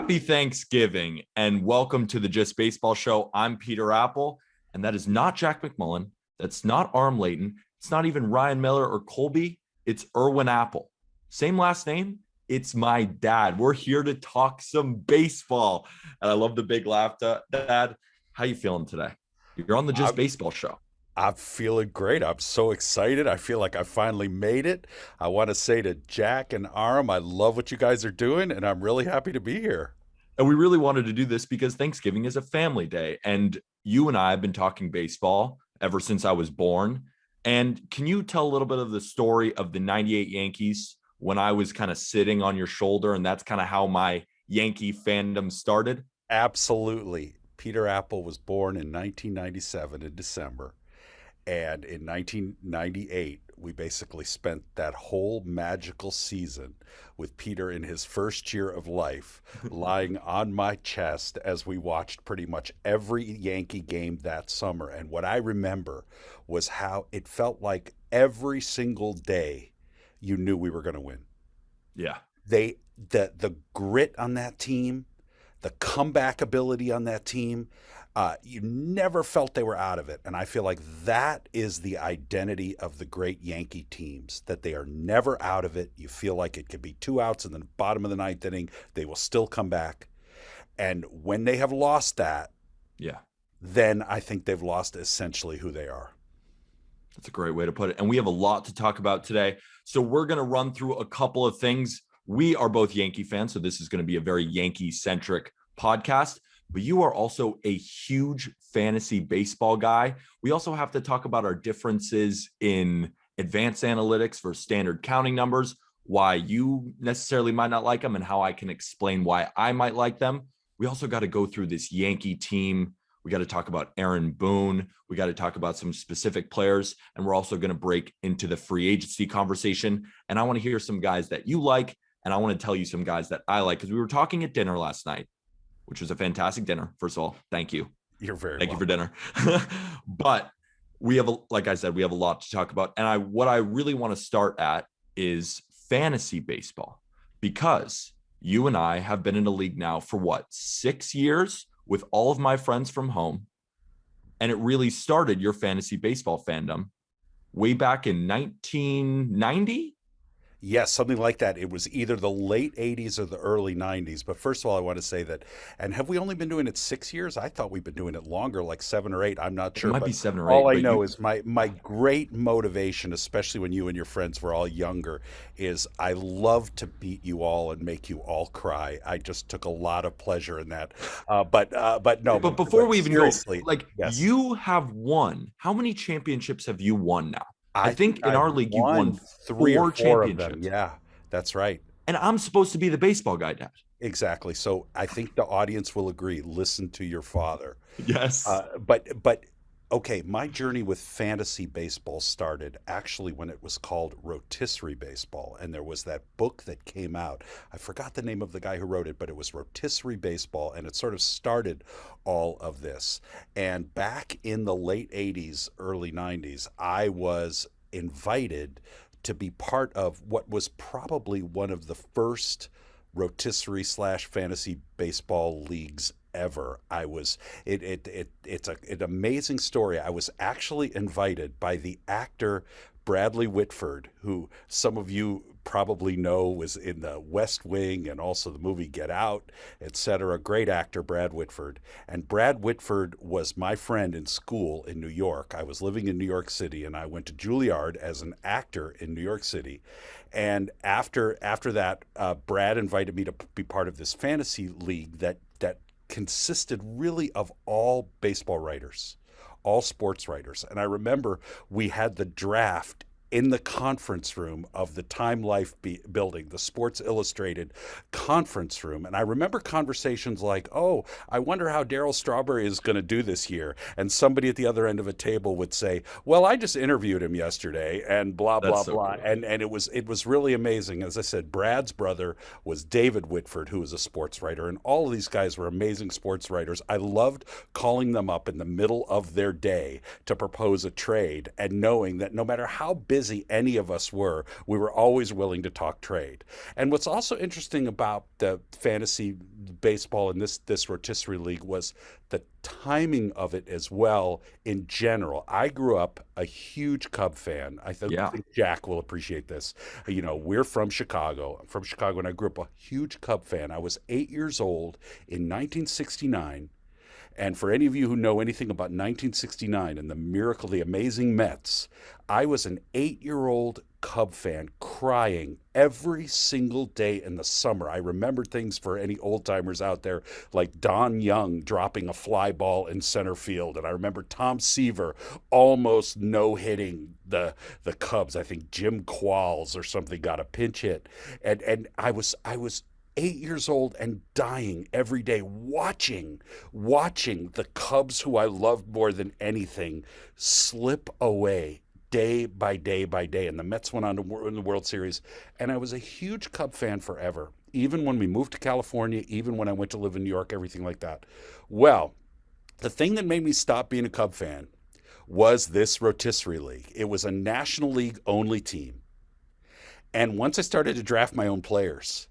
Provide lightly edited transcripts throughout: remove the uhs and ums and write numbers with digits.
Happy Thanksgiving and welcome to the Just Baseball Show. I'm Peter Apple, and that is not Jack McMullen. That's not Arm Layton. It's not even Ryan Miller or Colby. It's Irwin Apple. Same last name. It's my dad. We're here to talk some baseball. And I love the big laugh. Dad, how you feeling today? You're on the Just Baseball Show. I'm feeling great. I'm so excited. I feel like I finally made it. I want to say to Jack and Aram, I love what you guys are doing, and I'm really happy to be here. And we really wanted to do this because Thanksgiving is a family day. And you and I have been talking baseball ever since I was born. And can you tell a little bit of the story of the 98 Yankees when I was kind of sitting on your shoulder? And that's kind of how my Yankee fandom started. Absolutely. Peter Apple was born in 1997 in December. And in 1998, we basically spent that whole magical season with Peter in his first year of life, lying on my chest as we watched pretty much every Yankee game that summer. And what I remember was how it felt like every single day you knew we were going to win. Yeah. The grit on that team, the comeback ability on that team, you never felt they were out of it. And I feel like that is the identity of the great Yankee teams, that they are never out of it. You feel like it could be 2 outs in the bottom of the ninth inning. They will still come back. And when they have lost that, yeah, then I think they've lost essentially who they are. That's a great way to put it. And we have a lot to talk about today. So we're going to run through a couple of things. We are both Yankee fans, so this is going to be a very Yankee-centric podcast. But you are also a huge fantasy baseball guy. We also have to talk about our differences in advanced analytics for standard counting numbers, why you necessarily might not like them, and how I can explain why I might like them. We also got to go through this Yankee team. We got to talk about Aaron Boone. We got to talk about some specific players. And we're also going to break into the free agency conversation. And I want to hear some guys that you like, and I want to tell you some guys that I like, because we were talking at dinner last night, which was a fantastic dinner. First of all, thank you. You're very Thank welcome. you for dinner. But we have, like I said, we have a lot to talk about. And what I really want to start at is fantasy baseball, because you and I have been in a league now for 6 years with all of my friends from home. And it really started your fantasy baseball fandom way back in 1990. Yes, something like that. It was either the late 80s or the early 90s. But first of all, I want to say that, and have we only been doing it 6 years? I thought we've been doing it longer, like 7 or 8. I'm not It sure. might But be 7 or 8. all I know is my great motivation, especially when you and your friends were all younger, is I love to beat you all and make you all cry. I just took a lot of pleasure in that. But no. But before we even seriously, go, yes, you have won. How many championships have you won now? I I think think in I've our league, you've won won 3 or 4 of them. championships. Yeah, that's right. And I'm supposed to be the baseball guy, Dad. Exactly. So I think the audience will agree. Listen to your father. Yes. But okay, my journey with fantasy baseball started actually when it was called Rotisserie Baseball, and there was that book that came out. I forgot the name of the guy who wrote it, but it was Rotisserie Baseball, and it sort of started all of this. And back in the late 80s, early 90s, I was invited to be part of what was probably one of the first rotisserie slash fantasy baseball leagues ever. I was it's an amazing story. I was actually invited by the actor Bradley Whitford, who some of you probably know was in the West Wing and also the movie Get Out, etc. Great actor, Brad Whitford. And Brad Whitford was my friend in school in New York. I was living in New York City, and I went to Juilliard as an actor in New York City. And after that, Brad invited me to be part of this fantasy league that consisted really of all baseball writers, all sports writers. And I remember we had the draft in the conference room of the Time Life building, the Sports Illustrated conference room. And I remember conversations like, oh, I wonder how Darryl Strawberry is going to do this year. And somebody at the other end of a table would say, well, I just interviewed him yesterday and blah, blah, That's so blah. cool. And it was really amazing. As I said, Brad's brother was David Whitford, who was a sports writer. And all of these guys were amazing sports writers. I loved calling them up in the middle of their day to propose a trade and knowing that no matter how busy busy any of us were, we were always willing to talk trade. And what's also interesting about the fantasy baseball in this rotisserie league was the timing of it as well. In general, I grew up a huge Cub fan. I think Jack will appreciate this. You know, we're from Chicago. I'm from Chicago, and I grew up a huge Cub fan. I was 8 years old in 1969. And for any of you who know anything about 1969 and the miracle, the amazing Mets, I was an 8-year-old Cub fan crying every single day in the summer. I remember things for any old timers out there, like Don Young dropping a fly ball in center field. And I remember Tom Seaver almost no-hitting the Cubs. I think Jim Qualls or something got a pinch hit. And I was 8 years old and dying every day watching the Cubs, who I loved more than anything, slip away day by day by day. And the Mets went on to win the World Series. And I was a huge Cub fan forever, even when we moved to California, even when I went to live in New York, everything like that. Well, the thing that made me stop being a Cub fan was this rotisserie league. It was a National League only team. And once I started to draft my own players,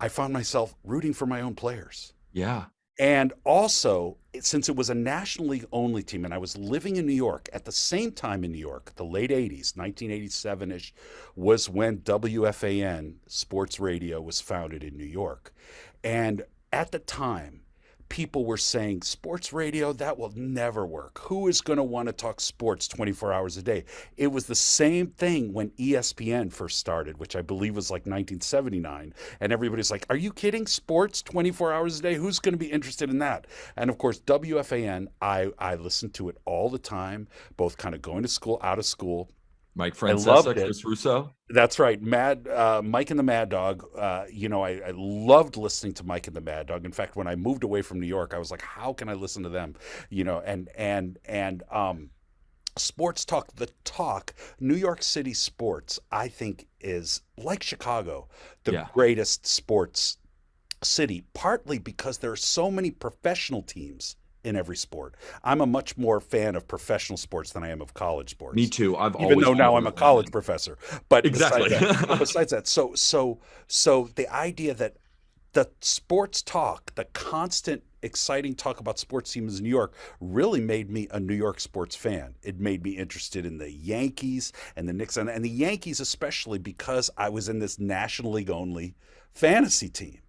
I found myself rooting for my own players. Yeah. And also, since it was a National League only team, and I was living in New York at the same time in New York, the late 80s, 1987-ish, was when WFAN sports radio was founded in New York. And at the time, people were saying, sports radio, that will never work. Who is going to want to talk sports 24 hours a day? It was the same thing when ESPN first started, which I believe was like 1979. And everybody's like, are you kidding? Sports 24 hours a day? Who's going to be interested in that? And of course, WFAN, I listened to it all the time, both kind of going to school, out of school. Mike Francesa, Chris Russo. That's right. Mike and the Mad Dog. I loved listening to Mike and the Mad Dog. In fact, when I moved away from New York, I was like, how can I listen to them? And sports talk, New York City sports, I think, is like Chicago, the greatest sports city, partly because there are so many professional teams in every sport. I'm a much more fan of professional sports than I am of college sports. Me too. Even though now I'm a college professor. But exactly. Besides that, so the idea that the sports talk, the constant exciting talk about sports teams in New York, really made me a New York sports fan. It made me interested in the Yankees and the Knicks, and the Yankees especially, because I was in this National League only fantasy team.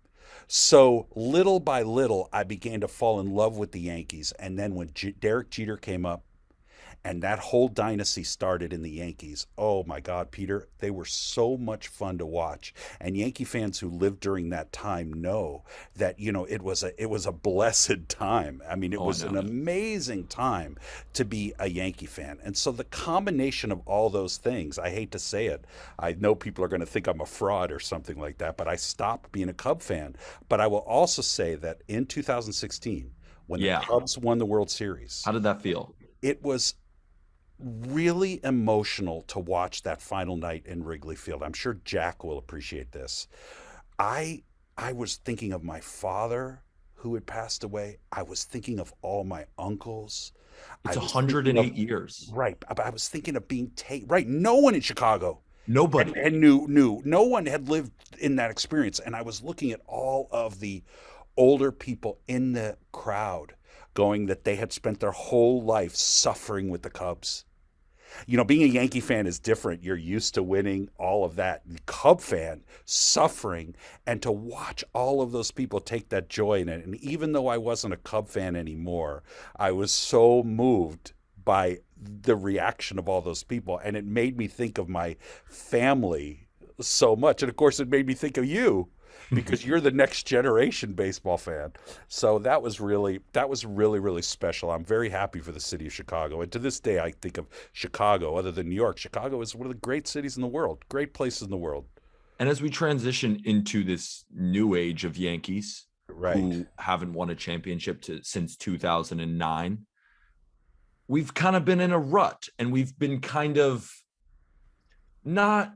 So little by little, I began to fall in love with the Yankees. And then when Derek Jeter came up and that whole dynasty started in the Yankees, oh my God, Peter, they were so much fun to watch. And Yankee fans who lived during that time know that, it was a blessed time. I mean, it was an amazing time to be a Yankee fan. And so the combination of all those things, I hate to say it, I know people are going to think I'm a fraud or something like that, but I stopped being a Cub fan. But I will also say that in 2016, when the Cubs won the World Series, how did that feel? It was really emotional to watch that final night in Wrigley Field. I'm sure Jack will appreciate this. I was thinking of my father who had passed away. I was thinking of all my uncles. It's 108 years. Right. I was thinking of being right. No one in Chicago. Nobody. And knew. No one had lived in that experience. And I was looking at all of the older people in the crowd going that they had spent their whole life suffering with the Cubs. Being a Yankee fan is different. You're used to winning, all of that. Cub fan, suffering, and to watch all of those people take that joy in it. And even though I wasn't a Cub fan anymore, I was so moved by the reaction of all those people. And it made me think of my family so much. And of course, it made me think of you, because you're the next generation baseball fan. So that was really, really special. I'm very happy for the city of Chicago. And to this day, I think of Chicago, other than New York. Chicago is one of the great cities in the world, great places in the world. And as we transition into this new age of Yankees, who haven't won a championship since 2009, we've kind of been in a rut, and we've been kind of not.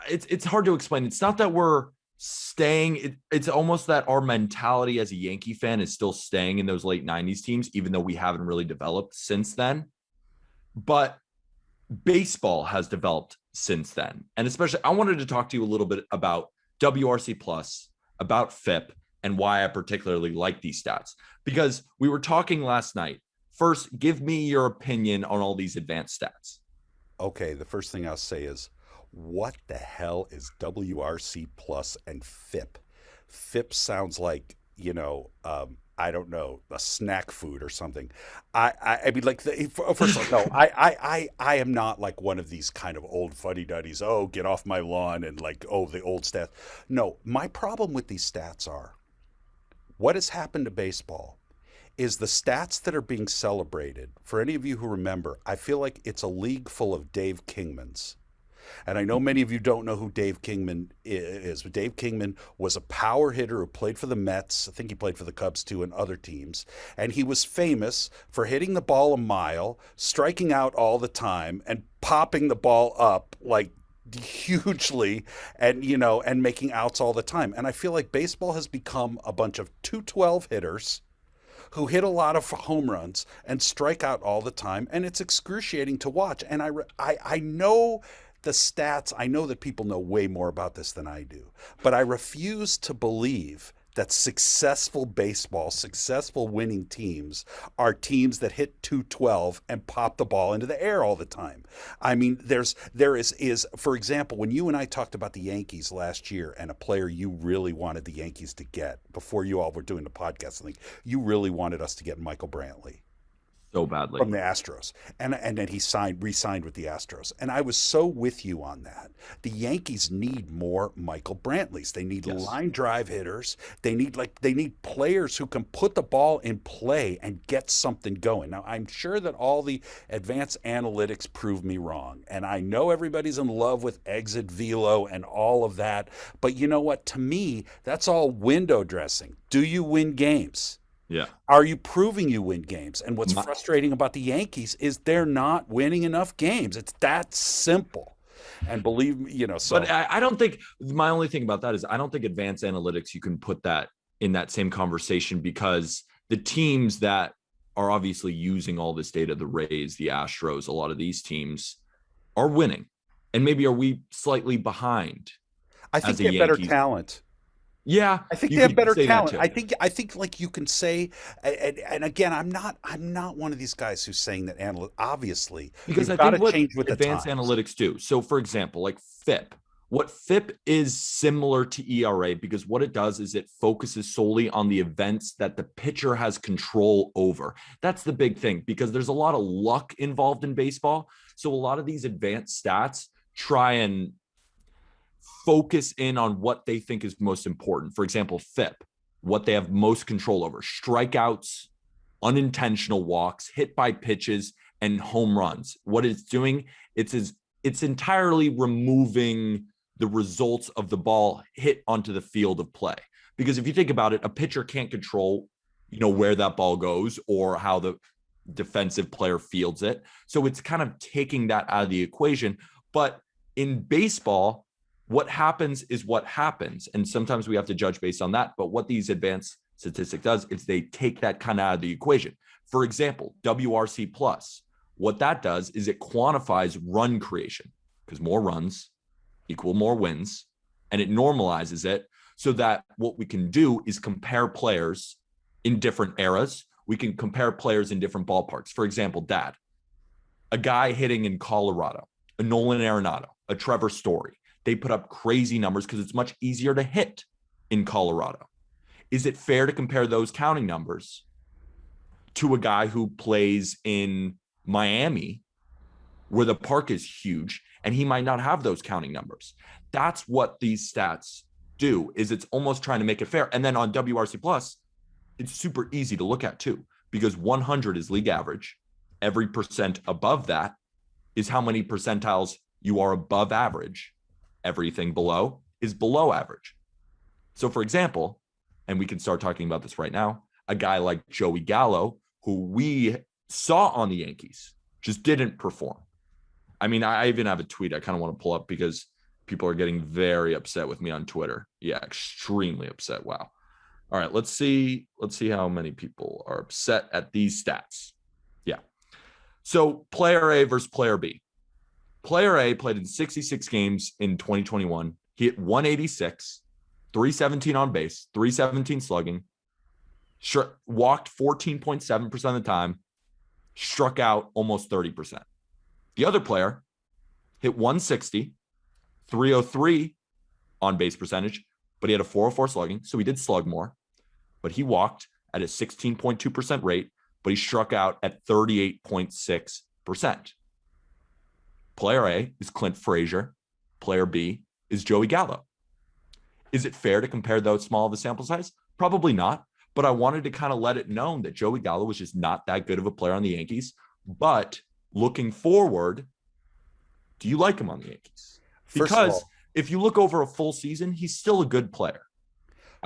It's hard to explain. It's not that we're staying. It's almost that our mentality as a Yankee fan is still staying in those late 90s teams, even though we haven't really developed since then. But baseball has developed since then. And especially, I wanted to talk to you a little bit about WRC plus, about FIP, and why I particularly like these stats. Because we were talking last night. First, give me your opinion on all these advanced stats. Okay, the first thing I'll say is, what the hell is WRC plus and FIP? FIP sounds like, I don't know, a snack food or something. I mean, like, first of all, no, I am not like one of these kind of old fuddy duddies. Oh, get off my lawn and like, oh, the old stats. No, my problem with these stats are what has happened to baseball is the stats that are being celebrated. For any of you who remember, I feel like it's a league full of Dave Kingmans. And I know many of you don't know who Dave Kingman is, but Dave Kingman was a power hitter who played for the Mets. I think he played for the Cubs too and other teams. And he was famous for hitting the ball a mile, striking out all the time, and popping the ball up like hugely and making outs all the time. And I feel like baseball has become a bunch of 212 hitters who hit a lot of home runs and strike out all the time, and it's excruciating to watch. And I know the stats. I know that people know way more about this than I do, but I refuse to believe that successful baseball, successful winning teams are teams that hit 212 and pop the ball into the air all the time. I mean, there is for example, when you and I talked about the Yankees last year and a player you really wanted the Yankees to get before you all were doing the podcast, I think you really wanted us to get Michael Brantley So badly. from the Astros, and then he re-signed with the Astros, and I was so with you on that. The Yankees need more Michael Brantleys. They need line drive hitters. They need players who can put the ball in play and get something going. Now, I'm sure that all the advanced analytics prove me wrong, and I know everybody's in love with exit velo and all of that, but you know what? To me, that's all window dressing. Do you win games? Yeah. Are you proving you win games? And what's frustrating about the Yankees is they're not winning enough games. It's that simple. And believe me, so. But I don't think, my only thing about that is I don't think advanced analytics, you can put that in that same conversation, because the teams that are obviously using all this data, the Rays, the Astros, a lot of these teams are winning. And maybe are we slightly behind? I think they have better talent. Yeah, I think they have better talent. I think like you can say, and again, I'm not one of these guys who's saying that obviously, because I think what advanced analytics do. So, for example, like FIP, what FIP is similar to ERA, because what it does is it focuses solely on the events that the pitcher has control over. That's the big thing, because there's a lot of luck involved in baseball. So a lot of these advanced stats try and focus in on what they think is most important. For example, FIP, what they have most control over: strikeouts, unintentional walks, hit by pitches, and home runs. What it's doing, it's entirely removing the results of the ball hit onto the field of play. Because if you think about it, a pitcher can't control, where that ball goes or how the defensive player fields it. So it's kind of taking that out of the equation. But in baseball, what happens is what happens. And sometimes we have to judge based on that. But what these advanced statistic does is they take that kind of out of the equation. For example, WRC plus, what that does is it quantifies run creation, because more runs equal more wins, and it normalizes it so that what we can do is compare players in different eras. We can compare players in different ballparks. For example, a guy hitting in Colorado, a Nolan Arenado, a Trevor Story. They put up crazy numbers because it's much easier to hit in Colorado. Is it fair to compare those counting numbers to a guy who plays in Miami, where the park is huge, and he might not have those counting numbers? That's what these stats do, is it's almost trying to make it fair. And then on WRC plus, it's super easy to look at too, because 100 is league average. Every percent above that is how many percentiles you are above average. Everything below is below average. So for example, and we can start talking about this right now, a guy like Joey Gallo, who we saw on the Yankees, just didn't perform. I mean, I even have a tweet I kind of want to pull up because people are getting very upset with me on Twitter. Yeah, extremely upset. Wow. All right, let's see how many people are upset at these stats. Yeah. So player A versus player B. Player A played in 66 games in 2021. He hit 186, 317 on base, 317 slugging, walked 14.7% of the time, struck out almost 30%. The other player hit 160, 303 on base percentage, but he had a 404 slugging, so he did slug more. But he walked at a 16.2% rate, but he struck out at 38.6%. Player A is Clint Frazier. Player B is Joey Gallo. Is it fair to compare those small of a sample size? Probably not, but I wanted to kind of let it known that Joey Gallo was just not that good of a player on the Yankees. But looking forward, do you like him on the Yankees? Because if you look over a full season, he's still a good player.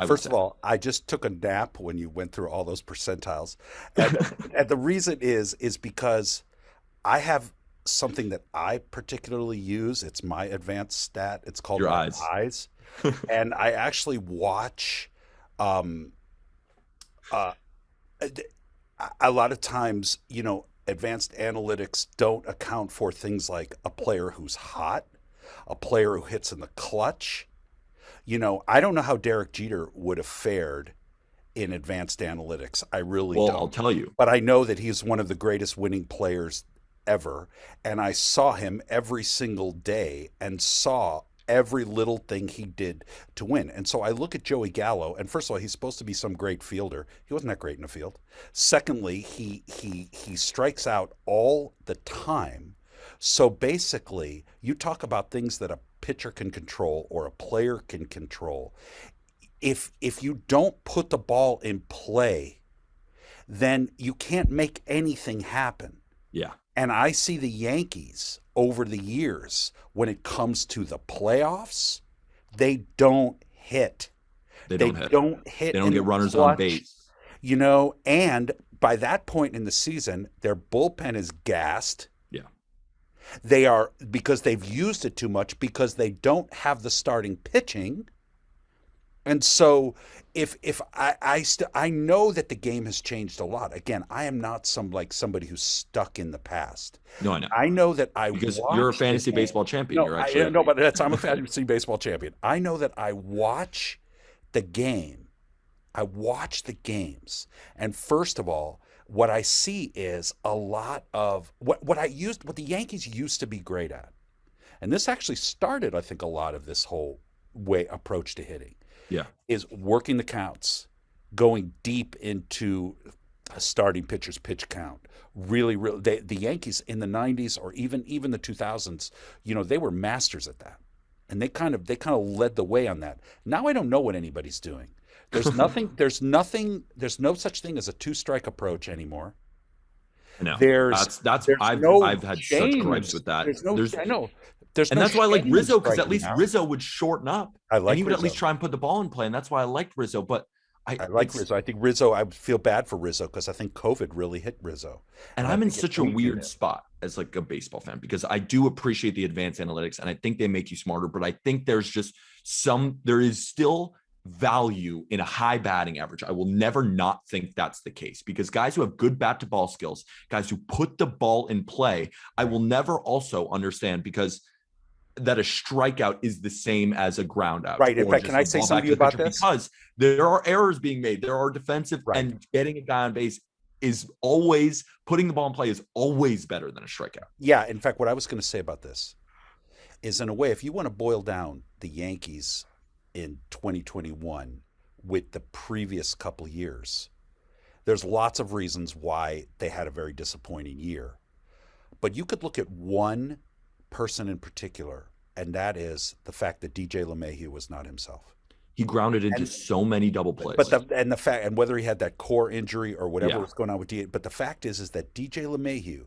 First of all, I just took a nap when you went through all those percentiles. And the reason is because I have something that I particularly use. It's my advanced stat. It's called Your my eyes. And I actually watch a lot of times, advanced analytics don't account for things like a player who's hot, a player who hits in the clutch. I don't know how Derek Jeter would have fared in advanced analytics. I really don't. Well, I'll tell you. But I know that he's one of the greatest winning players ever. And I saw him every single day and saw every little thing he did to win. And so I look at Joey Gallo, and first of all, he's supposed to be some great fielder. He wasn't that great in the field. Secondly, he strikes out all the time. So basically, you talk about things that a pitcher can control or a player can control. If you don't put the ball in play, then you can't make anything happen. Yeah. And I see the Yankees over the years, when it comes to the playoffs, they don't hit. They don't hit. They don't get runners on base. And by that point in the season, their bullpen is gassed. Yeah. They are, because they've used it too much, because they don't have the starting pitching. And so if I know that the game has changed a lot. Again, I am not somebody who's stuck in the past. No, I know. I know that because you're a fantasy baseball champion. No, I'm a fantasy baseball champion. I know that I watch the game. I watch the games. And first of all, what I see is a lot of what the Yankees used to be great at. And this actually started, I think, a lot of this whole approach to hitting. Yeah, is working the counts, going deep into a starting pitcher's pitch count. Really, the Yankees in the 90s or even the 2000s, they were masters at that, and they kind of led the way on that. Now I don't know what anybody's doing. There's nothing. There's no such thing as a two-strike approach anymore. No, I've had change. Such gripes with that. I know. That's why I like Rizzo, because at least Rizzo would shorten up. And he would at least try and put the ball in play, and that's why I liked Rizzo. But I like Rizzo. I think Rizzo. I feel bad for Rizzo because I think COVID really hit Rizzo. And I'm in such a weird spot as like a baseball fan, because I do appreciate the advanced analytics, and I think they make you smarter. But I think there is still value in a high batting average. I will never not think that's the case, because guys who have good bat to ball skills, guys who put the ball in play, I will never also understand because that a strikeout is the same as a ground out. Right. In fact, can I say something to you about this? Because there are errors being made. There are defensive, and getting a guy on base is always, putting the ball in play is always better than a strikeout. Yeah. In fact, what I was going to say about this is, in a way, if you want to boil down the Yankees in 2021 with the previous couple of years, there's lots of reasons why they had a very disappointing year. But you could look at one person in particular, and that is the fact that DJ LeMahieu was not himself. He grounded into so many double plays. And whether he had that core injury or whatever was going on with DJ, but the fact is that DJ LeMahieu,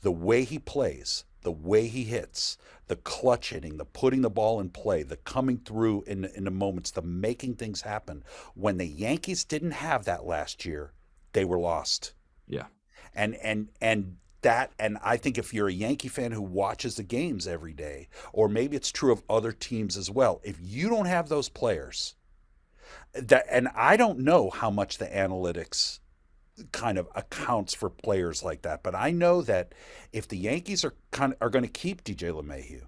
the way he plays, the way he hits, the clutch hitting, the putting the ball in play, the coming through in the moments, the making things happen. When the Yankees didn't have that last year, they were lost. Yeah. And I think if you're a Yankee fan who watches the games every day, or maybe it's true of other teams as well, if you don't have those players, and I don't know how much the analytics kind of accounts for players like that. But I know that if the Yankees are going to keep DJ LeMahieu,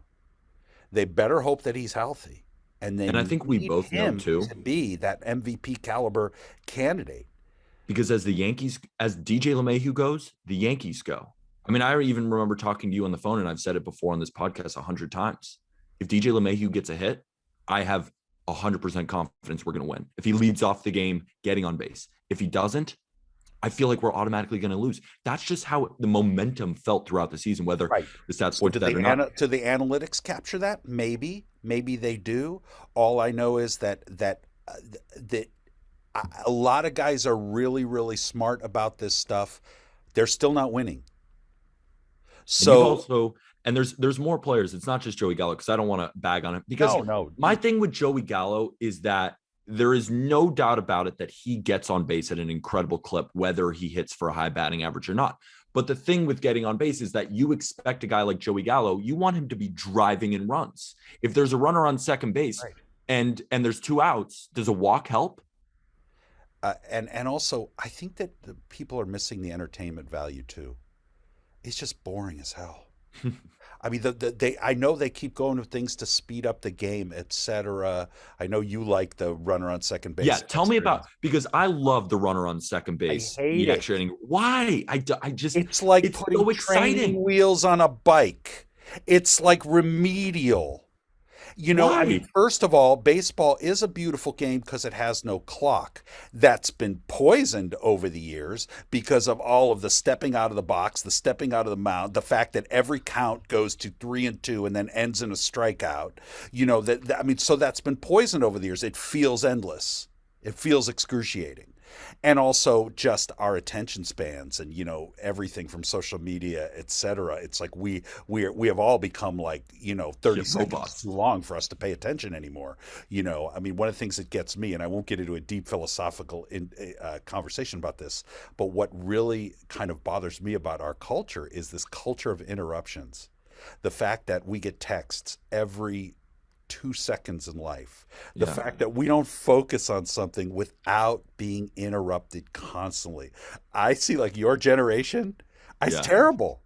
they better hope that he's healthy, and they And I think we need both know him too, to be that MVP caliber candidate. because as DJ LeMahieu goes, the Yankees go. I mean, I even remember talking to you on the phone, and I've said it before on this podcast 100 times. If DJ LeMahieu gets a hit, I have 100% confidence we're going to win. If he leads off the game getting on base. If he doesn't, I feel like we're automatically going to lose. That's just how the momentum felt throughout the season, whether Right. the stats So point that or not. do the analytics capture that? Maybe they do. All I know is that a lot of guys are really, really smart about this stuff. They're still not winning. And you've So also, and there's more players. It's not just Joey Gallo, because I don't want to bag on him. Because no. my thing with Joey Gallo is that there is no doubt about it that he gets on base at an incredible clip, whether he hits for a high batting average or not. But the thing with getting on base is that you expect a guy like Joey Gallo, you want him to be driving in runs. If there's a runner on second base, Right. and there's 2 outs, does a walk help? And also, I think that the people are missing the entertainment value too. It's just boring as hell. I mean, I know they keep going with things to speed up the game, etc. I know you like the runner on second base. Yeah, tell me about, because I love the runner on second I base. hate The it. extra inning. Why? I just, It's like it's putting so training exciting. wheels on a bike. It's like remedial. You know, I mean, Why? first of all, baseball is a beautiful game because it has no clock. That's been poisoned over the years because of all of the stepping out of the box, the stepping out of the mound, the fact that every count goes to 3-2 and then ends in a strikeout. You know, I mean, so that's been poisoned over the years. It feels endless. It feels excruciating. And also just our attention spans and, you know, everything from social media, et cetera. It's like we have all become like, you know, 30 seconds robots. too long for us to pay attention anymore. You know, I mean, one of the things that gets me, and I won't get into a deep philosophical conversation about this, but what really kind of bothers me about our culture is this culture of interruptions. The fact that we get texts every 2 seconds in life. The Yeah. fact that we don't focus on something without being interrupted constantly. I see like your generation, it's Yeah. terrible.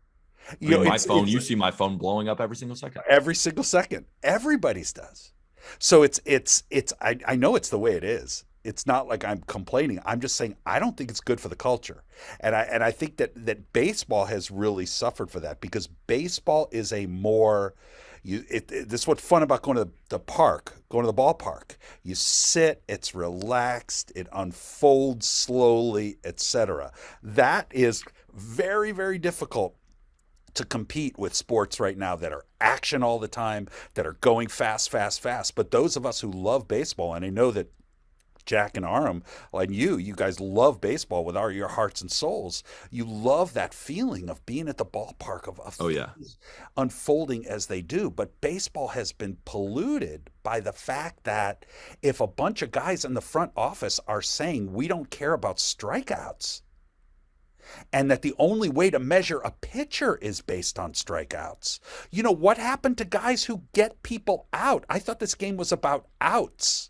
I mean, my phone, you see my phone blowing up every single second. Every single second. Everybody's does. So I know it's the way it is. It's not like I'm complaining. I'm just saying I don't think it's good for the culture. And I think that baseball has really suffered for that because baseball is a more this is what's fun about going to the park, going to the ballpark. You sit, it's relaxed, it unfolds slowly, etc. That is very, very difficult to compete with sports right now that are action all the time, that are going fast, fast, fast. But those of us who love baseball, and I know that Jack and Aram, like you guys love baseball with all your hearts and souls. You love that feeling of being at the ballpark of Oh, yeah. things unfolding as they do. But baseball has been polluted by the fact that if a bunch of guys in the front office are saying we don't care about strikeouts, and that the only way to measure a pitcher is based on strikeouts. You know, what happened to guys who get people out? I thought this game was about outs.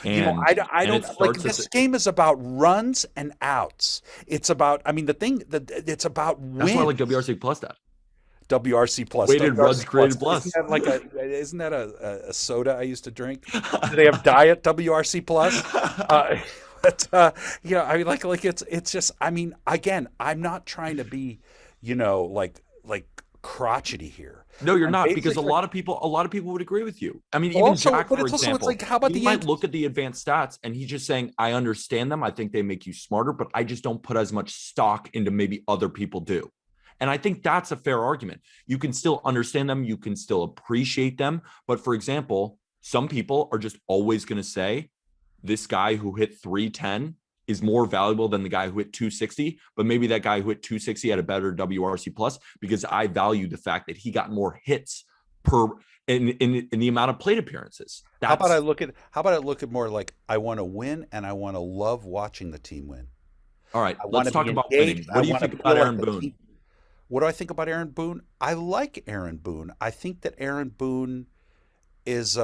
And, you know, I don't like this game is about runs and outs. It's about, I mean, it's about wins. That's why I like WRC Plus that. WRC Plus. Weighted WRC runs created plus. Isn't that a soda I used to drink? Do they have diet WRC Plus? You know, I mean, like it's just, I mean, again, I'm not trying to be, you know, like crotchety here. No, you're not, because a lot of people would agree with you. I mean, even Also, Jack, but for it's also, example, it's like, how about he the might Yankees? look at the advanced stats and he's just saying, I understand them. I think they make you smarter, but I just don't put as much stock into maybe other people do. And I think that's a fair argument. You can still understand them. You can still appreciate them. But for example, some people are just always going to say this guy who hit 310 is more valuable than the guy who hit 260, but maybe that guy who hit 260 had a better WRC plus because I value the fact that he got more hits in the amount of plate appearances. How about I look at more like I want to win and I want to love watching the team win. All right, let's talk about winning. What do you think about Aaron Boone? What do I think about Aaron Boone? I like Aaron Boone. I think that Aaron Boone is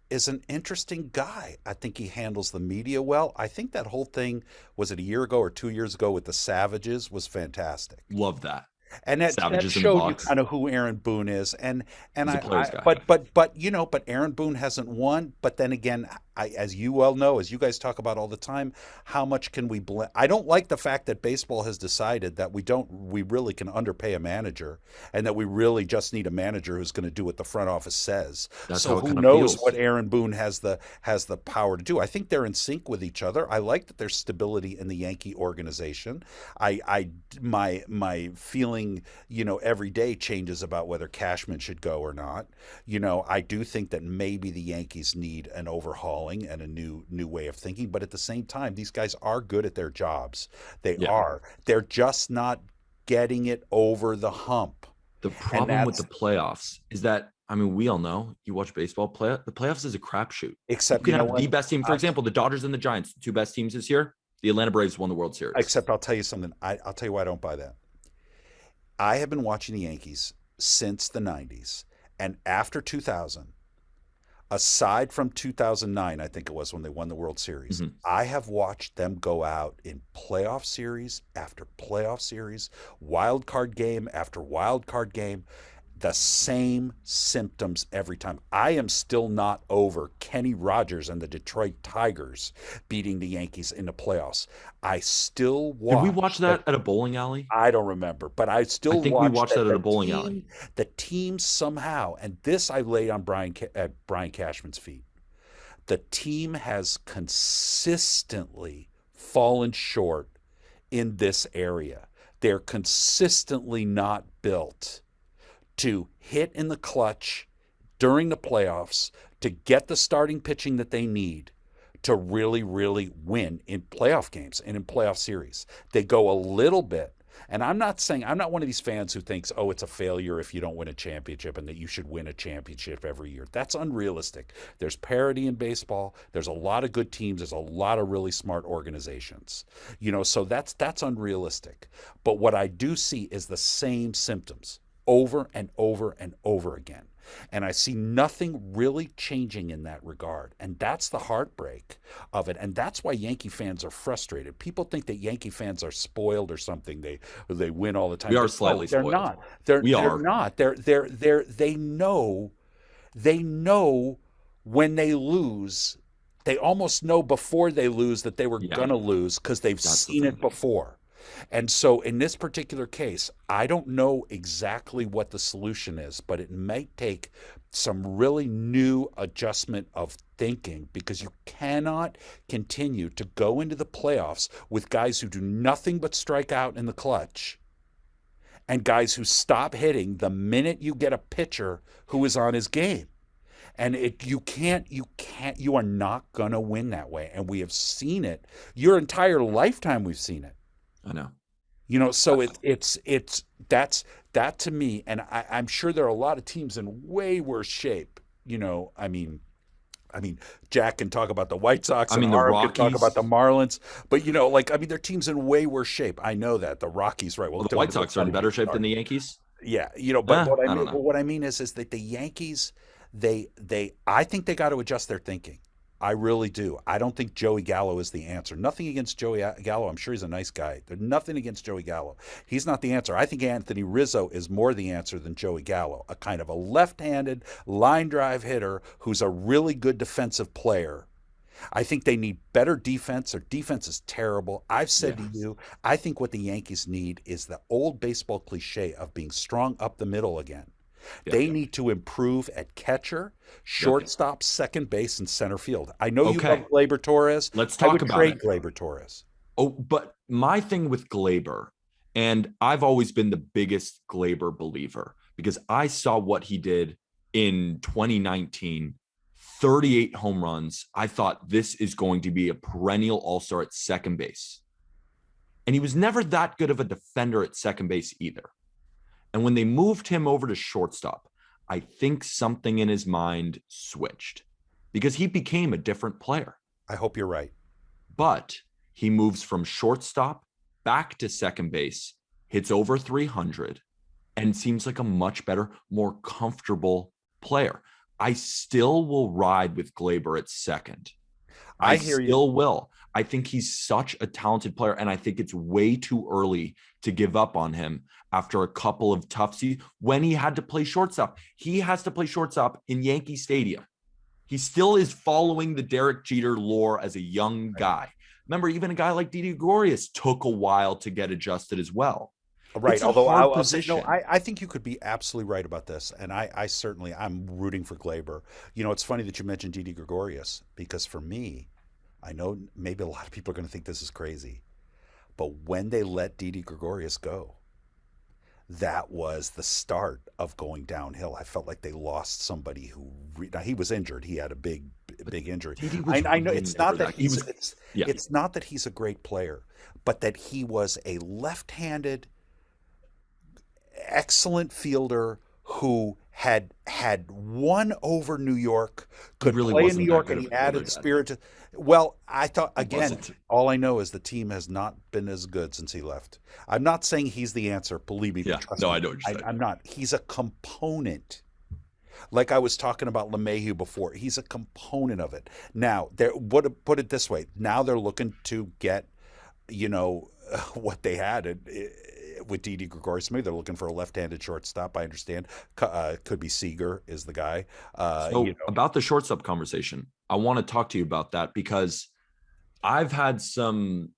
is an interesting guy. I think he handles the media well. I think that whole thing, was it a year ago or 2 years ago with the Savages, was fantastic. Love that. And that Savages in the showed you box. kind of who Aaron Boone is. And He's a I player's guy. but Aaron Boone hasn't won. But then again, as you well know, as you guys talk about all the time, how much can we blame? I don't like the fact that baseball has decided that we really can underpay a manager, and that we really just need a manager who's going to do what the front office says. That's So how it who kind of knows feels. what Aaron Boone has the power to do? I think they're in sync with each other. I like that there's stability in the Yankee organization. My feeling, every day changes about whether Cashman should go or not. I do think that maybe the Yankees need an overhauling and a new way of thinking, but at the same time, these guys are good at their jobs. They Yeah. are. They're just not getting it over the hump. The And problem with the that's playoffs is that, I mean, we all know, you watch baseball, the playoffs is a crapshoot. You except can you know have what? the best team. For example, the Dodgers and the Giants, the two best teams this year. The Atlanta Braves won the World Series. Except I'll tell you something. I'll tell you why I don't buy that. I have been watching the Yankees since the 90s. And after 2000, aside from 2009, I think it was when they won the World Series, Mhm. I have watched them go out in playoff series after playoff series, wild card game after wild card game, the same symptoms every time. I am still not over Kenny Rogers and the Detroit Tigers beating the Yankees in the playoffs. I still Did we watch watch that. that at a bowling alley? I don't remember, but I I still think we watch watched that that at a bowling alley. the team somehow, and this I laid on at Brian Cashman's feet. The team has consistently fallen short in this area. They're consistently not built to hit in the clutch during the playoffs, to get the starting pitching that they need to really, really win in playoff games and in playoff series. They go a little bit. And I'm not one of these fans who thinks, oh, it's a failure if you don't win a championship and that you should win a championship every year. That's unrealistic. There's parity in baseball. There's a lot of good teams. There's a lot of really smart organizations. So that's unrealistic. But what I do see is the same symptoms over and over and over again. And I see nothing really changing in that regard. And that's the heartbreak of it. And that's why Yankee fans are frustrated. People think that Yankee fans are spoiled or something. They win all the time. We are slightly They're spoiled. not. We They're are. not. They know when they lose. They almost know before they lose that they were Yeah. gonna lose because they've That's the seen it thing. before. And so in this particular case, I don't know exactly what the solution is, but it might take some really new adjustment of thinking, because you cannot continue to go into the playoffs with guys who do nothing but strike out in the clutch and guys who stop hitting the minute you get a pitcher who is on his game. And you are not going to win that way. And we have seen it your entire lifetime. We've seen it. I know. So that to me, and I'm sure there are a lot of teams in way worse shape. I mean, Jack can talk about the White Sox, and The Harv can talk Rockies. about the Marlins, but there are teams in way worse shape. I know that the Rockies, right? Well, The White Sox are in better shape than the Yankees. Yeah, but I don't know. what I mean is that the Yankees, I think they got to adjust their thinking. I really do. I don't think Joey Gallo is the answer. Nothing against Joey Gallo. I'm sure he's a nice guy. There's nothing against Joey Gallo. He's not the answer. I think Anthony Rizzo is more the answer than Joey Gallo, a kind of a left-handed line drive hitter who's a really good defensive player. I think they need better defense. Their defense is terrible. I've said to you, I think what the Yankees need is the old baseball cliche of being strong up the middle again. They need to improve at catcher, shortstop, second base, and center field. I know you love Gleyber Torres. Let's I talk would about trade it. Gleyber Torres. Oh, but my thing with Gleyber, and I've always been the biggest Gleyber believer, because I saw what he did in 2019, 38 home runs. I thought this is going to be a perennial all-star at second base. And he was never that good of a defender at second base either. And when they moved him over to shortstop, I think something in his mind switched, because he became a different player. I hope you're right. But he moves from shortstop back to second base, hits over 300, and seems like a much better, more comfortable player. I still will ride with Gleyber at second. I I hear you. still will. I think he's such a talented player, and I think it's way too early to give up on him after a couple of tough seasons when he had to play shortstop. He has to play shortstop in Yankee Stadium. He still is following the Derek Jeter lore as a young guy. Remember, even a guy like Didi Gregorius took a while to get adjusted as well. Right. It's a Although hard I'll say, no, position. I think you could be absolutely right about this. And I certainly, I'm rooting for Glaber. You know, it's funny that you mentioned Didi Gregorius because for me, I know maybe a lot of people are going to think this is crazy, but when they let Didi Gregorius go, that was the start of going downhill. I felt like they lost somebody who now he was injured. He had a big injury. Didi was I know really it's never not that that. He was, yeah, it's not that he's a great player, but that he was a left-handed excellent fielder who had won over New York, he could really play in New wasn't that York, good and of he a fielder, added Dad. spirit to. Well, I thought He again, wasn't. all I know is the team has not been as good since he left. I'm not saying he's the answer. Believe me, Yeah, trust no, me, I know what you're saying. I'm not. He's a component. Like I was talking about LeMahieu before, he's a component of it. Now, they're put it this way. Now they're looking to get, you know, what they had with Didi Gregorius. Maybe they're looking for a left-handed shortstop. I understand. Could be Seager is the guy. You So know, about the shortstop conversation, I want to talk to you about that because I've had some.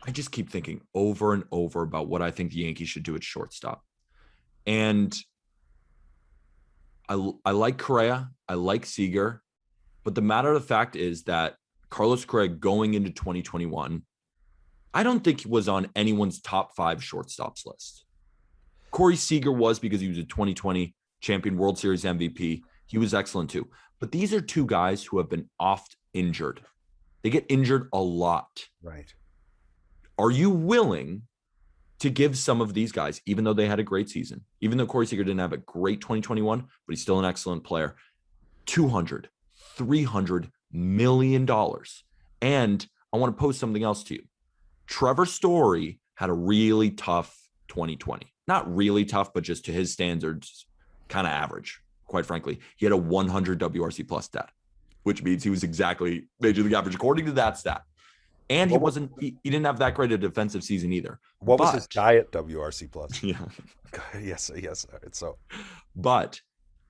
I just keep thinking over and over about what I think the Yankees should do at shortstop, and I like Correa, I like Seager, but the matter of the fact is that Carlos Correa going into 2021, I don't think he was on anyone's top 5 shortstops list. Corey Seager was because he was a 2020 champion, World Series MVP. He was excellent too. But these are two guys who have been oft injured. They get injured a lot. right. Are you willing to give some of these guys, even though they had a great season, even though Corey Seager didn't have a great 2021, but he's still an excellent player, 200, $300 million. And I want to post something else to you. Trevor Story had a really tough 2020. Not really tough, but just to his standards, kind of average, quite frankly. He had a 100 WRC plus stat, which means he was exactly major league average according to that stat. And he What wasn't, he didn't have that great a defensive season either. what was his But, diet? WRC plus. yeah, Yes, yes. So but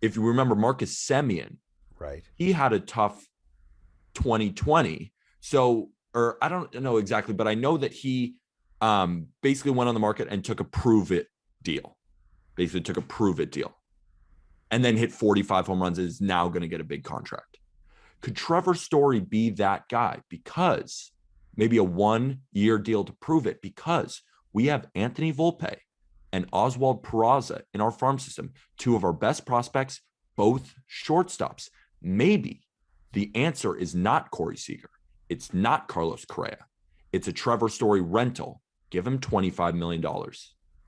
if you remember Marcus Semien, right. he had a tough 2020. So, or I don't know exactly, but I know that he basically went on the market and took a prove it deal. Basically took a prove it deal. And then hit 45 home runs and is now going to get a big contract. Could Trevor Story be that guy? Because maybe a 1-year deal to prove it, because we have Anthony Volpe and Oswald Peraza in our farm system, two of our best prospects, both shortstops. Maybe the answer is not Corey Seager. It's not Carlos Correa. It's a Trevor Story rental. Give him $25 million. Let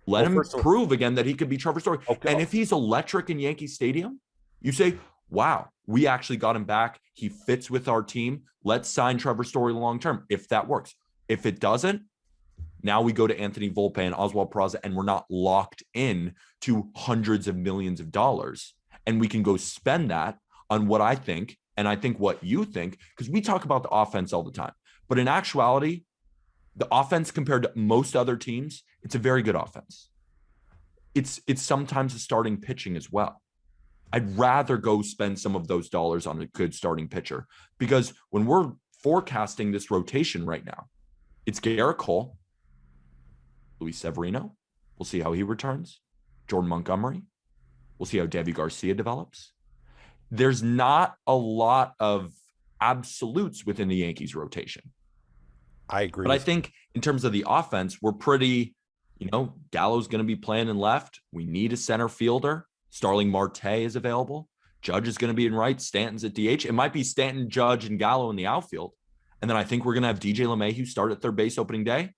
Well, him first of all, prove again that he could be Trevor Story. okay. And if he's electric in Yankee Stadium, you say, wow, we actually got him back. He fits with our team. Let's sign Trevor Story long-term if that works. If it doesn't, now we go to Anthony Volpe and Oswald Peraza, and we're not locked in to hundreds of millions of dollars. And we can go spend that on what I think, and I think what you think, because we talk about the offense all the time. But in actuality, the offense compared to most other teams, it's a very good offense. It's sometimes a starting pitching as well. I'd rather go spend some of those dollars on a good starting pitcher, because when we're forecasting this rotation right now, it's Garrett Cole, Luis Severino. We'll see how he returns. Jordan Montgomery. We'll see how Davy Garcia develops. There's not a lot of absolutes within the Yankees rotation. I agree But I with think in terms of the offense, we're pretty, Gallo's going to be playing in left. We need a center fielder. Starling Marte is available. Judge is going to be in right. Stanton's at DH. It might be Stanton, Judge, and Gallo in the outfield. And then I think we're going to have DJ LeMahieu start at third base opening day.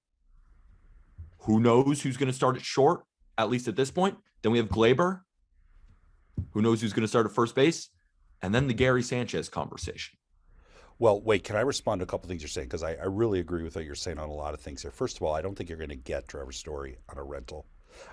Who knows who's going to start at short, at least at this point. Then we have Gleyber. Who knows who's going to start at first base? And then the Gary Sanchez conversation. Well, wait, can I respond to a couple things you're saying? Because I really agree with what you're saying on a lot of things here. First of all, I don't think you're going to get Trevor Story on a rental.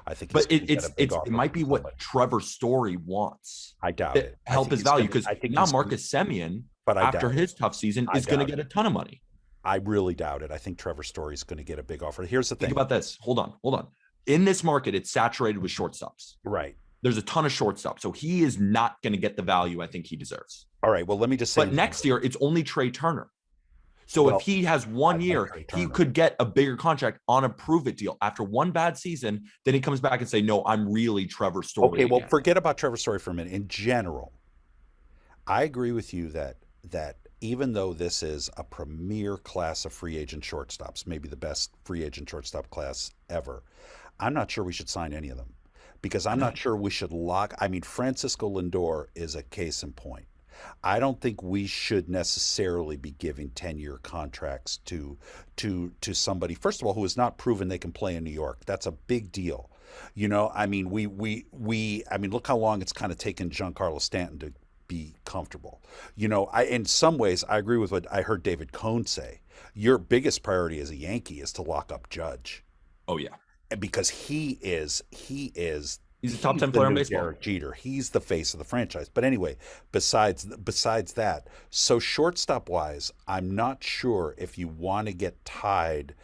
I think he's But going to get a big it offer might from be what somebody. Trevor Story wants I doubt to it. I help think his he's value going to. because I think now he's. Marcus Semien, But I after doubt it. his tough season, I is going to doubt get it. a ton of money. I really doubt it. I think Trevor Story is going to get a big offer. Here's the Think thing. about this. Hold on. In this market, it's saturated with shortstops. Right. There's a ton of shortstops. So he is not going to get the value I think he deserves. All right. Well, let me just say. But next year, it's only Trey Turner. So if Well, he has I 1 like year, Trey he Turner. could get a bigger contract on a prove it deal. After one bad season, then he comes back and say, "No, I'm really Trevor Story." Okay. Well, again. forget about Trevor Story for a minute. In general, I agree with you that even though this is a premier class of free agent shortstops, maybe the best free agent shortstop class ever, I'm not sure we should sign any of them because I'm not sure we should lock. I mean, Francisco Lindor is a case in point. I don't think we should necessarily be giving 10-year contracts to somebody, first of all, who has not proven they can play in New York. That's a big deal. I mean, I mean, look how long it's kind of taken Giancarlo Stanton to be comfortable. I in some ways I agree with what I heard David Cohn say. Your biggest priority as a Yankee is to lock up Judge. Oh yeah, And because he's he's a top 10 the player in new baseball. Derek Jeter. He's the face of the franchise. But anyway, besides that, so shortstop wise, I'm not sure if you want to get tied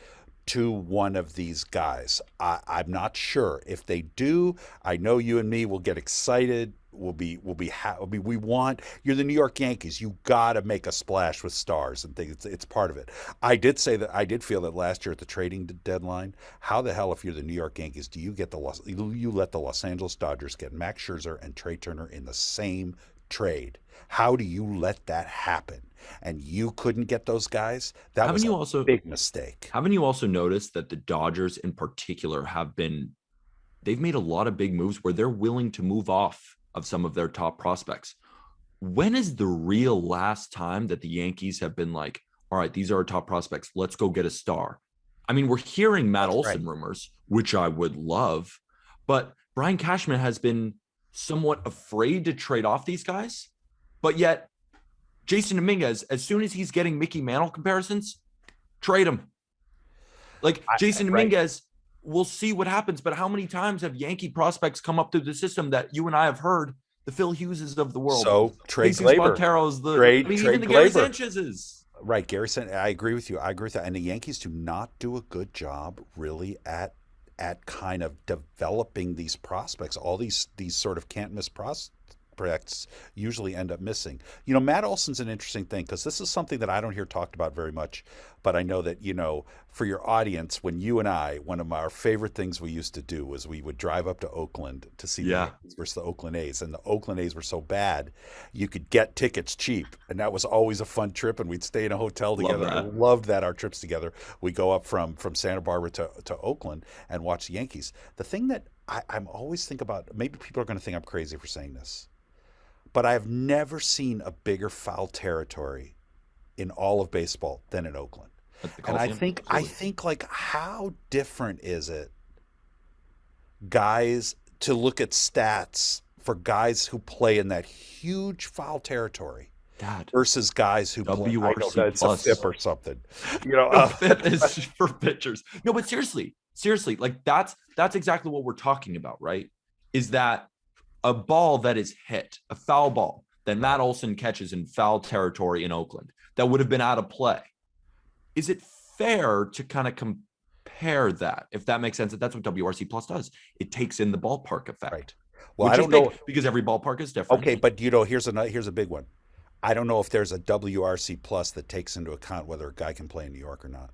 to one of these guys. I'm not sure. If they do, I know you and me will get excited. We want, you're the New York Yankees. You got to make a splash with stars and things. It's part of it. I did feel that last year at the trading deadline. How the hell, if you're the New York Yankees, do you let the Los Angeles Dodgers get Max Scherzer and Trey Turner in the same trade? How do you let that happen? And you couldn't get those guys? That was a big mistake. Haven't you also noticed that the Dodgers in particular they've made a lot of big moves where they're willing to move off of some of their top prospects? When is the real last time that the Yankees have been like, all right, these are our top prospects, let's go get a star? I mean, we're hearing Matt Olson rumors, which I would love, but Brian Cashman has been somewhat afraid to trade off these guys. But yet, Jason Dominguez, as soon as he's getting Mickey Mantle comparisons, trade him. Like Jason Dominguez, we'll see what happens. But how many times have Yankee prospects come up through the system that you and I have heard? The Phil Hugheses of the world. So trade Gleyber. Even the Gary Sanchez's. Right, Gary Sanchez. I agree with you. I agree with that. And the Yankees do not do a good job really at kind of developing these prospects. All these sort of can't miss prospects usually end up missing. Matt Olson's an interesting thing because this is something that I don't hear talked about very much, but I know that, for your audience, when you and I, one of our favorite things we used to do was we would drive up to Oakland to see the Yankees versus the Oakland A's, and the Oakland A's were so bad, you could get tickets cheap, and that was always a fun trip, and we'd stay in a hotel together. I loved that, our trips together. We go up from Santa Barbara to Oakland and watch the Yankees. The thing that I'm always think about, maybe people are going to think I'm crazy for saying this, but I've never seen a bigger foul territory in all of baseball than in Oakland. And I think like, how different is it, guys, to look at stats for guys who play in that huge foul territory versus guys who play, I know that's a FIP or something. FIP is for pitchers. No, but seriously, like that's exactly what we're talking about, right? Is that a ball that is hit, a foul ball that Matt Olson catches in foul territory in Oakland that would have been out of play. Is it fair to kind of compare that, if that makes sense? That's what WRC Plus does. It takes in the ballpark effect. Right. Well, I don't know, because every ballpark is different. Okay, but here's a big one. I don't know if there's a WRC Plus that takes into account whether a guy can play in New York or not.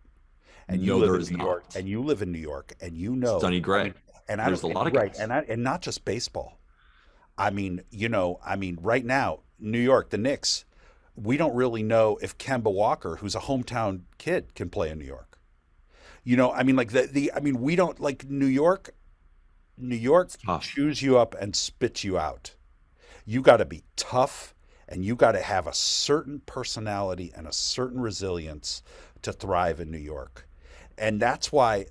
And you live in New York, and you live in New York, and Sonny Gray. And there's a lot of guys. And not just baseball. I mean, right now, New York, the Knicks, we don't really know if Kemba Walker, who's a hometown kid, can play in New York. We don't, like, New York chews you up and spits you out. You got to be tough, and you got to have a certain personality and a certain resilience to thrive in New York. And that's why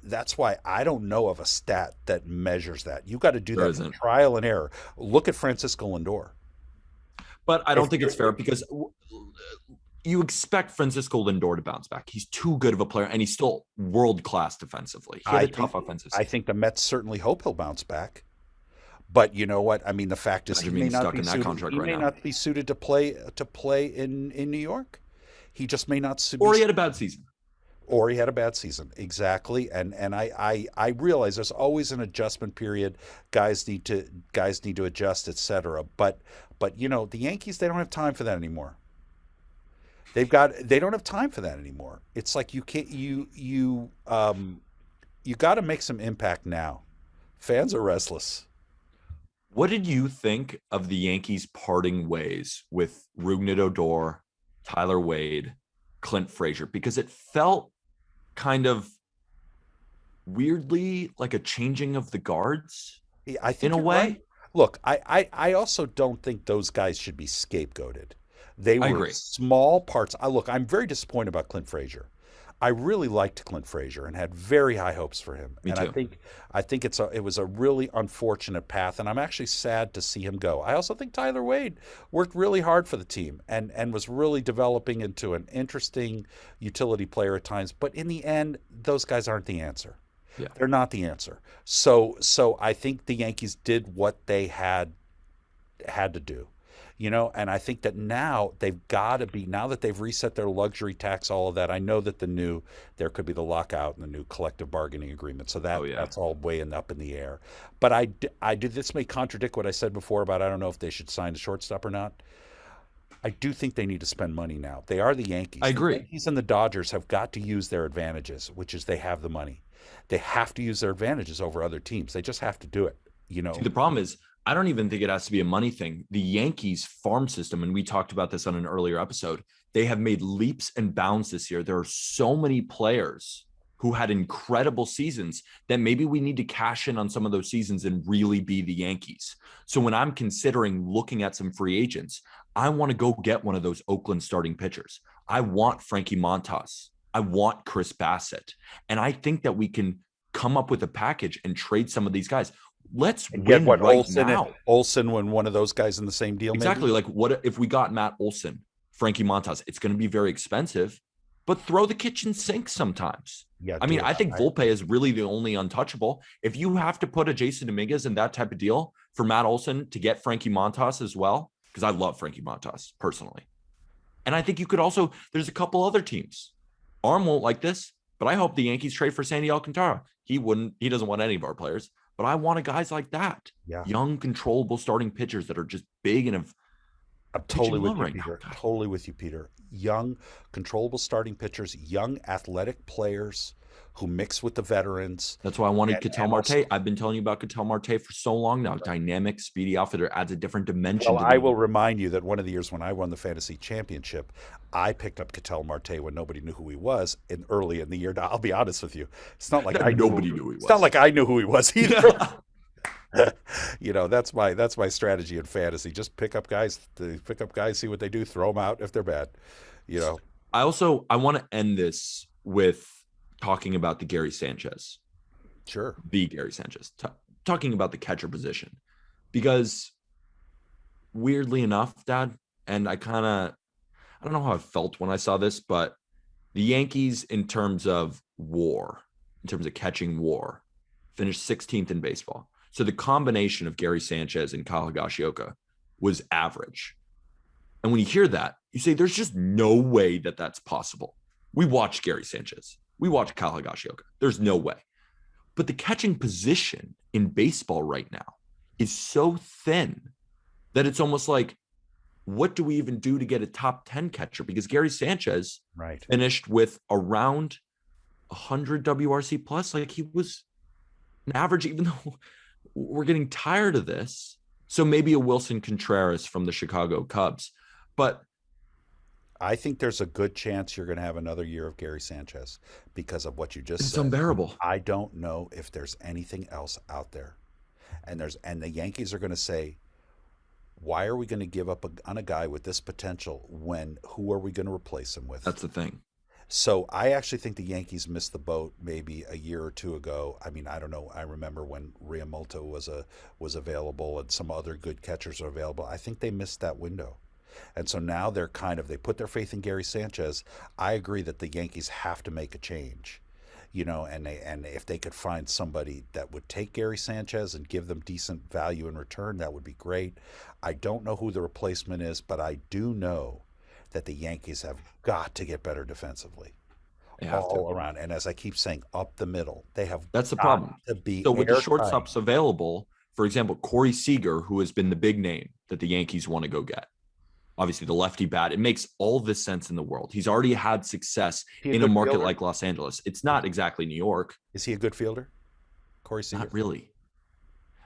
I don't know of a stat that measures that. You got to do that trial and error. Look at Francisco Lindor. But I don't think it's fair, because you expect Francisco Lindor to bounce back. He's too good of a player, and he's still world-class defensively. He had I a tough think offensive I season. think the Mets certainly hope he'll bounce back. But you know what? I mean, the fact is he Imagine may being not stuck be in that suited. contract He right may now. not be suited to play in New York. He just may not be. Or he had a bad season. Or he had a bad season. Exactly. And I realize there's always an adjustment period. Guys need to adjust, etc. But you know, the Yankees, they don't have time for that anymore. They don't have time for that anymore. It's like you can't you got to make some impact now. Fans are restless. What did you think of the Yankees parting ways with Rougned Odor, Tyler Wade, Clint Frazier? Because it felt kind of weirdly like a changing of the guards Yeah, I in think a you're right. way. Look, I also don't think those guys should be scapegoated. They I were agree. small parts. Look, I'm very disappointed about Clint Frazier. I really liked Clint Frazier and had very high hopes for him. Me And too. I think it was a really unfortunate path, and I'm actually sad to see him go. I also think Tyler Wade worked really hard for the team and was really developing into an interesting utility player at times. But in the end, those guys aren't the answer. Yeah. They're not the answer. So I think the Yankees did what they had to do. You know, and I think that now they've got to be, now that they've reset their luxury tax, all of that. I know that there could be the lockout and the new collective bargaining agreement. So Oh yeah. that's all way up in the air. But I did, this may contradict what I said before about I don't know if they should sign a shortstop or not. I do think they need to spend money now. They are the Yankees. I The agree. Yankees and the Dodgers have got to use their advantages, which is they have the money. They have to use their advantages over other teams. They just have to do it, you know. See, the problem is, I don't even think it has to be a money thing. The Yankees farm system, and we talked about this on an earlier episode, they have made leaps and bounds this year. There are so many players who had incredible seasons that maybe we need to cash in on some of those seasons and really be the Yankees. So when I'm considering looking at some free agents, I want to go get one of those Oakland starting pitchers. I want Frankie Montas. I want Chris Bassett. And I think that we can come up with a package and trade some of these guys. Let's And get win what right now. Olsen when one of those guys in the same deal. Exactly. Maybe? Like, what if we got Matt Olson, Frankie Montas? It's going to be very expensive, but throw the kitchen sink sometimes. Yeah. I mean, I think Volpe is really the only untouchable. If you have to put a Jason Dominguez in that type of deal for Matt Olson to get Frankie Montas as well, because I love Frankie Montas personally. And I think you could also, there's a couple other teams. Arm won't like this, but I hope the Yankees trade for Sandy Alcantara. He doesn't want any of our players, but I want guys like that. Yeah. Young, controllable starting pitchers that are just big and have I'm totally with pitching you, well right Peter. now. Totally with you, Peter. Young, controllable starting pitchers, young, athletic players who mix with the veterans. That's why I wanted And- Ketel and Marte. also- I've been telling you about Ketel Marte for so long now. Dynamic, speedy outfitter adds a different dimension Well, to I the will remind you that one of the years when I won the fantasy championship, I picked up Ketel Marte when nobody knew who he was early in the year. Now, I'll be honest with you. It's not like Nobody knew who he It's was. not like I knew who he was either. You know, that's my strategy in fantasy. Just pick up guys, see what they do, throw them out if they're bad. You know. I want to end this with talking about the Gary Sanchez. Sure. The Gary Sanchez. Talking about the catcher position. Because weirdly enough, Dad, and I don't know how I felt when I saw this, but the Yankees, in terms of catching WAR, finished 16th in baseball. So the combination of Gary Sanchez and Kyle Higashioka was average. And when you hear that, you say there's just no way that that's possible. We watched Gary Sanchez. We watched Kyle Higashioka. There's no way. But the catching position in baseball right now is so thin that it's almost like, what do we even do to get a top 10 catcher? Because Gary Sanchez finished with around 100 WRC plus. Like, he was an average, even though we're getting tired of this. So maybe a Wilson Contreras from the Chicago Cubs. But I think there's a good chance you're going to have another year of Gary Sanchez because of what you just said. It's unbearable. I don't know if there's anything else out there. And the Yankees are going to say, why are we going to give up on a guy with this potential when who are we going to replace him with? That's the thing. So I actually think the Yankees missed the boat maybe a year or two ago. I mean, I don't know. I remember when Realmuto was available and some other good catchers are available. I think they missed that window. And so now they put their faith in Gary Sanchez. I agree that the Yankees have to make a change. And if they could find somebody that would take Gary Sanchez and give them decent value in return, that would be great. I don't know who the replacement is, but I do know that the Yankees have got to get better defensively They have to. all around. And as I keep saying, up the middle, they have That's the got problem. to be So with the airtight. shortstops available, for example, Corey Seager, who has been the big name that the Yankees want to go get. Obviously, the lefty bat, it makes all the sense in the world. He's already had success in a market like Los Angeles. It's not exactly New York. Is he a good fielder, Corey Seager? Not really.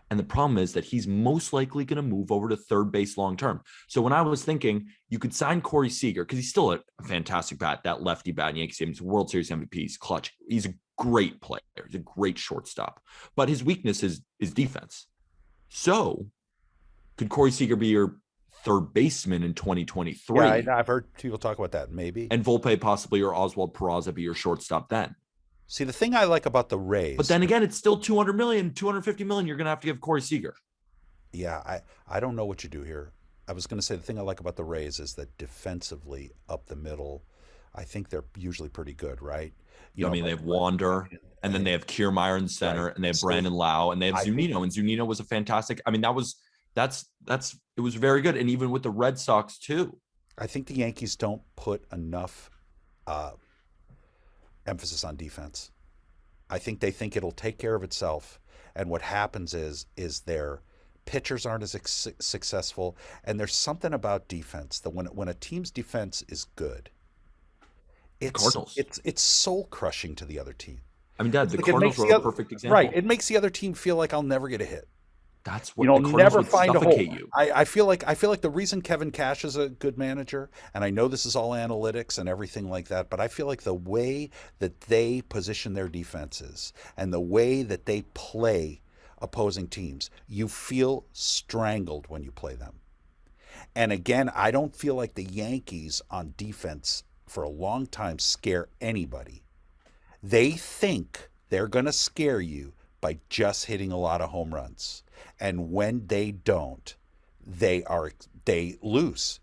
And the problem is that he's most likely going to move over to third base long term. So when I was thinking you could sign Corey Seager, because he's still a fantastic bat, that lefty bat in Yankee Stadium, he's a World Series MVP, he's clutch. He's a great player. He's a great shortstop. But his weakness is defense. So could Corey Seager be your third baseman in 2023? Yeah, I've heard people talk about that, maybe. And Volpe possibly, or Oswald Peraza be your shortstop then. See, the thing I like about the Rays, but then again, it's still 200 million, 250 million. You're going to have to give Corey Seager. Yeah, I don't know what you do here. I was going to say the thing I like about the Rays is that defensively up the middle, I think they're usually pretty good, right? They have Wander, and then they have Kiermaier in center, right, and they have Brandon Lau, and they have Zunino, and Zunino was a fantastic. I mean, it was very good, and even with the Red Sox too. I think the Yankees don't put enough emphasis on defense. I think they think it'll take care of itself, and what happens is their pitchers aren't as successful, and there's something about defense that when a team's defense is good, it's soul crushing to the other team. I mean, Dad, the Cardinals were a perfect example. Right, it makes the other team feel like I'll never get a hit. That's what the Cardinals would suffocate you. I feel like the reason Kevin Cash is a good manager, and I know this is all analytics and everything like that, but I feel like the way that they position their defenses and the way that they play opposing teams, you feel strangled when you play them. And again, I don't feel like the Yankees on defense for a long time scare anybody. They think they're going to scare you by just hitting a lot of home runs. And when they don't, they lose.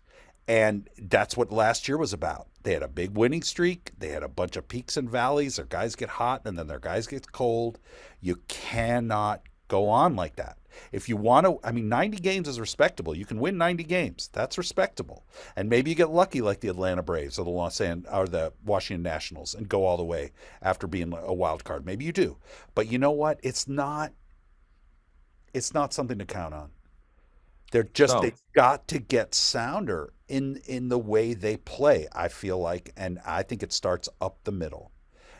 And that's what last year was about. They had a big winning streak. They had a bunch of peaks and valleys. Their guys get hot and then their guys get cold. You cannot go on like that. If you want to, 90 games is respectable. You can win 90 games. That's respectable. And maybe you get lucky like the Atlanta Braves or the Washington Nationals and go all the way after being a wild card. Maybe you do. But you know what? It's not something to count on. They've got to get sounder in the way they play, I feel like, and I think it starts up the middle.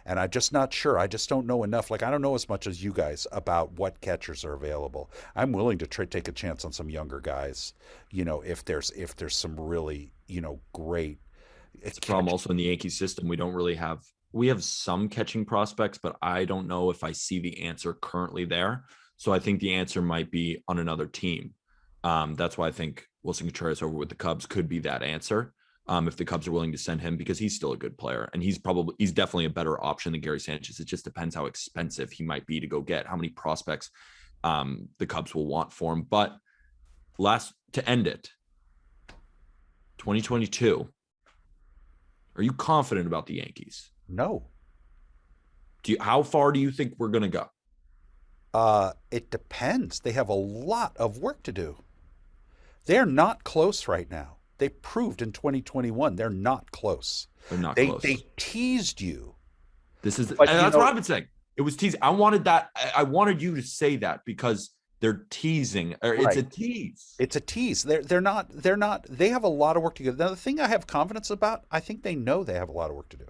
And I'm just not sure. I just don't know enough. Like, I don't know as much as you guys about what catchers are available. I'm willing to take a chance on some younger guys, if there's some really, great. It's a problem also in the Yankee system. We have some catching prospects, but I don't know if I see the answer currently there. So I think the answer might be on another team. That's why I think Wilson Contreras over with the Cubs could be that answer. If the Cubs are willing to send him, because he's still a good player and he's definitely a better option than Gary Sanchez. It just depends how expensive he might be to go get, how many prospects the Cubs will want for him. But to end it, 2022, are you confident about the Yankees? No. How far do you think we're going to go? It depends. They have a lot of work to do. They're not close right now. They proved in 2021 they're not close. They're not close. They teased you. That's what I've been saying. It was teasing. I wanted that. I wanted you to say that because they're teasing. Or right. It's a tease. It's a tease. They're not. They have a lot of work to do. Now, the thing I have confidence about, I think they know they have a lot of work to do.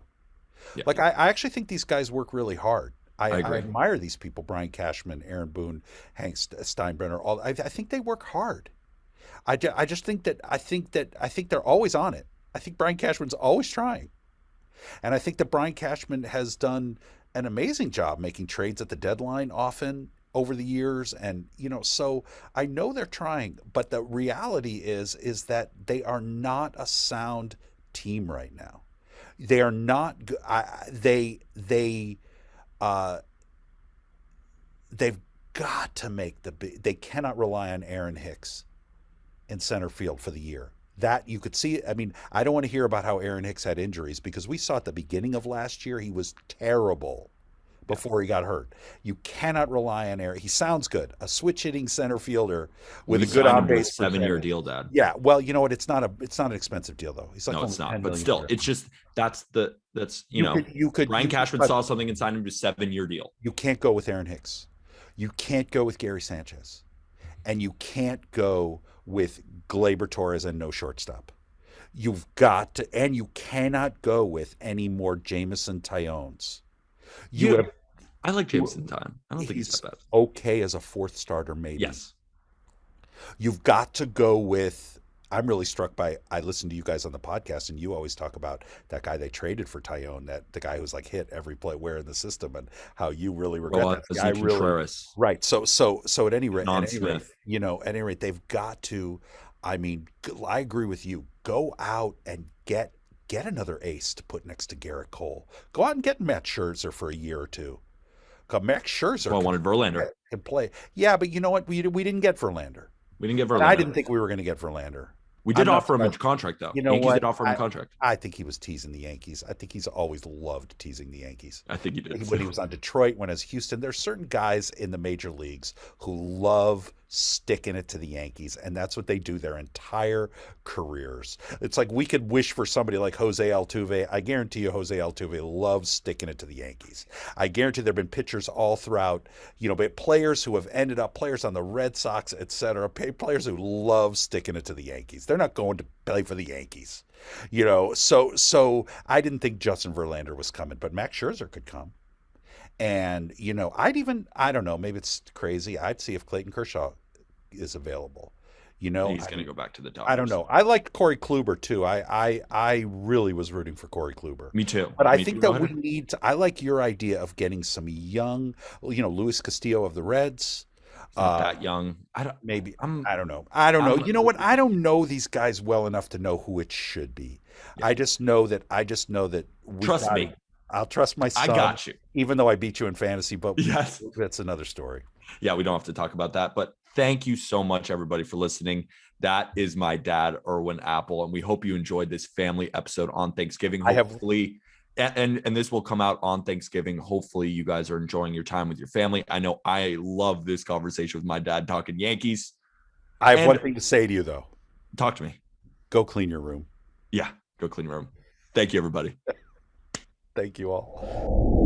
Yeah. Like I actually think these guys work really hard. I admire these people: Brian Cashman, Aaron Boone, Hank Steinbrenner. I think they work hard. I think they're always on it. I think Brian Cashman's always trying. And I think that Brian Cashman has done an amazing job making trades at the deadline often over the years. And, so I know they're trying, but the reality is that they are not a sound team right now. They are not, they've got to make they cannot rely on Aaron Hicks in center field for the year. That you could see. I mean, I don't want to hear about how Aaron Hicks had injuries because we saw at the beginning of last year he was terrible Yeah. before he got hurt. You cannot rely on Aaron. He sounds good, a switch hitting center fielder with We a good signed on him to a base 7-year percentage. deal, Dad. Yeah, well, you know what? It's not an expensive deal though. He's like No, only it's not. 10 But million still, a year. it's just that's You Ryan Cashman could, saw something and signed him to a 7-year deal. you can't go with Aaron Hicks. You can't go with Gary Sanchez, and you can't go with Gleyber, Torres, and no shortstop. You've got to, and you cannot go with any more Jameson Tyones. I like Jameson time. I don't think he's He's that bad. okay as a fourth starter, maybe. Yes. You've got to go with. I'm really struck by. I listen to you guys on the podcast, and you always talk about that guy they traded for Tyone, that the guy who's like hit every play where in the system, and how you really regret that. The guy really, Torres. right. So at any rate, Non-Smith. at any rate, they've got to. I mean, I agree with you. Go out and get another ace to put next to Garrett Cole. Go out and get Matt Scherzer for a year or two. 'Cause Max Scherzer Well, I wanted Verlander. can play. Yeah, but you know what? We didn't get Verlander. We didn't get And Verlander. I didn't think we were going to get Verlander. We did I'm not offer him a surprised. contract, though. You know Yankees what? did offer him a contract. I think he was teasing the Yankees. I think he's always loved teasing the Yankees. I think he did. When he was on Detroit, when as Houston, there's certain guys in the major leagues who love sticking it to the Yankees, and that's what they do their entire careers. It's like we could wish for somebody like Jose Altuve. I guarantee you Jose Altuve loves sticking it to the Yankees. I guarantee there have been pitchers all throughout, but players who have ended up, players on the Red Sox, etc., players who love sticking it to the Yankees. They're not going to play for the Yankees. So I didn't think Justin Verlander was coming, but Max Scherzer could come. And, I don't know, maybe it's crazy. I'd see if Clayton Kershaw is available. He's going to go back to the Dodgers. I don't know. I liked Corey Kluber too. I really was rooting for Corey Kluber. Me too. But I think that we need to, I like your idea of getting some young, Luis Castillo of the Reds. Not that young. I don't know. You know what? I don't know these guys well enough to know who it should be. Yeah. I just know that trust me. I'll trust my son. I got you. Even though I beat you in fantasy, but yes, that's another story. Yeah, we don't have to talk about that. But thank you so much, everybody, for listening. That is my dad, Irwin Apple, and we hope you enjoyed this family episode on Thanksgiving. Hopefully, and this will come out on Thanksgiving. Hopefully, you guys are enjoying your time with your family. I know I love this conversation with my dad talking Yankees. I have one thing to say to you, though. Talk to me. Go clean your room. Yeah, go clean your room. Thank you, everybody. Thank you all.